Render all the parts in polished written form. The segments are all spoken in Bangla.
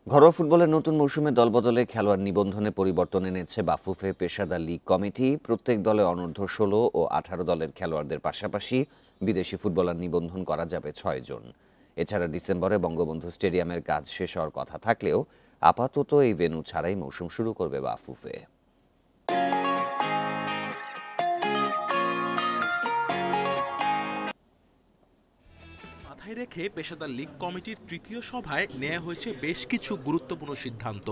ঘরোয়া ফুটবলের নতুন মৌসুমে দলবদলে খেলোয়াড় নিবন্ধনে পরিবর্তন এনেছে বাফুফে পেশাদার লীগ কমিটি। প্রত্যেক দলে অনূর্ধ্ব ১৬ ও ১৮ দলের খেলোয়াড়দের পাশাপাশি বিদেশি ফুটবলার নিবন্ধন করা যাবে ৬ জন। এছাড়া ডিসেম্বরে বঙ্গবন্ধু স্টেডিয়ামের কাজ শেষ হওয়ার কথা থাকলেও আপাতত এই ভেন্যু ছাড়াই মৌসুম শুরু করবে বাফুফে। মাথায় রেখে পেশাদার লীগ কমিটির তৃতীয় সভায় নেওয়া হয়েছে বেশ কিছু গুরুত্বপূর্ণ সিদ্ধান্ত,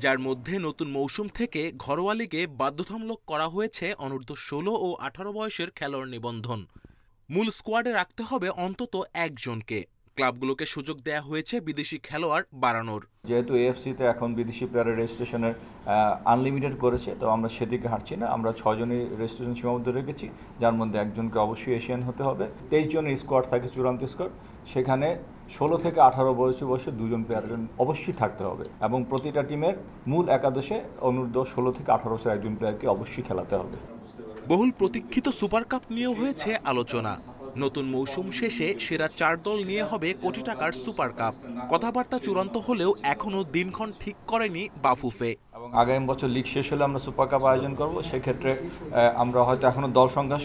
যার মধ্যে নতুন মৌসুম থেকে ঘরোয়া লিগে বাধ্যতামূলক করা হয়েছে অনূর্ধ্ব ১৬ ও ১৮ বয়সের খেলোয়াড় নিবন্ধন। মূল স্কোয়াডে রাখতে হবে অন্তত একজনকে। ক্লাবগুলোকে সুযোগ দেয়া হয়েছে বিদেশি খেলোয়াড় বাড়ানোর। যেহেতু এএফসিতে এখন বিদেশি প্লেয়ারের রেজিস্ট্রেশনের আনলিমিটেড করেছে, তো আমরা সেদিকে হাঁটছি না। আমরা ৬ জনই রেজিস্ট্রেশন সীমাবদ্ধ রেখেছি, যার মধ্যে একজনকে অবশ্যই এশিয়ান হতে হবে। ২৩ জনের স্কোয়াড থাকে, চূড়ান্ত স্কোয়াড। সেখানে ১৬ থেকে ১৮ বয়সে ২ প্লেয়ার অবশ্যই থাকতে হবে এবং প্রতিটা টিমের মূল একাদশে অনূর্ধ্ব ১৬ থেকে ১৮ বছর একজন প্লেয়ারকে অবশ্যই খেলাতে হবে। বহুল প্রতীক্ষিত সুপার কাপ নিয়েও হয়েছে আলোচনা। নতুন মৌসুম শেষে সেরা ৪ দল নিয়ে হবে কোটি টাকার সুপার কাপ। কথাবার্তা চূড়ান্ত হলেও এখনও দিনক্ষণ ঠিক করেনি বাফুফে। এবং আগামী বছর লিগ শেষ হলে আমরা সুপার কাপ আয়োজন করব। সেক্ষেত্রে আমরা হয়তো এখনও দল সংখ্যা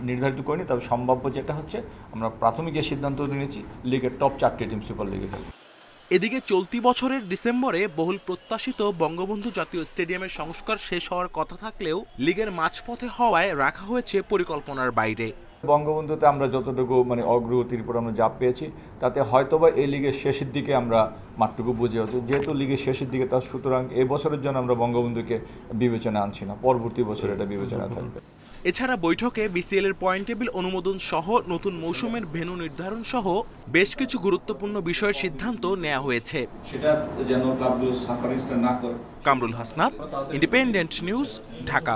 নির্ধারিত করিনি, তবে সম্ভাব্য যেটা হচ্ছে, আমরা প্রাথমিক যে সিদ্ধান্ত নিয়েছি লিগের টপ 4টি টিম সুপার লিগে খেলবে। এদিকে চলতি বছরের ডিসেম্বরে বহুল প্রত্যাশিত বঙ্গবন্ধু জাতীয় স্টেডিয়ামের সংস্কার শেষ হওয়ার কথা থাকলেও লিগের মাঝপথে হওয়ায় রাখা হয়েছে পরিকল্পনার বাইরে। বঙ্গবন্ধুতে আমরা যতটুকু অগ্রগতির উপর আমরা যা পেয়েছি, তাতে হয়তোবা এই লিগের শেষের দিকে আমরা মাঠটুকু বুঝে হচ্ছে। যেহেতু লিগের শেষের দিকে, তার সুতরাং এই বছরের জন্য আমরা বঙ্গবন্ধুকে বিবেচনা আনছি না, পরবর্তী বছর এটা বিবেচনা থাকবে। এছাড়া বৈঠকে বিসিএল এর পয়েন্ট টেবিল অনুমোদন সহ নতুন মৌসুমের ভেন্যু নির্ধারণ সহ বেশ কিছু গুরুত্বপূর্ণ বিষয়ের সিদ্ধান্ত নেওয়া হয়েছে। সেটা যেন ক্লাবগুলো সাফারিংটা না করে। Kamrul Hasnat, independent news, Dhaka.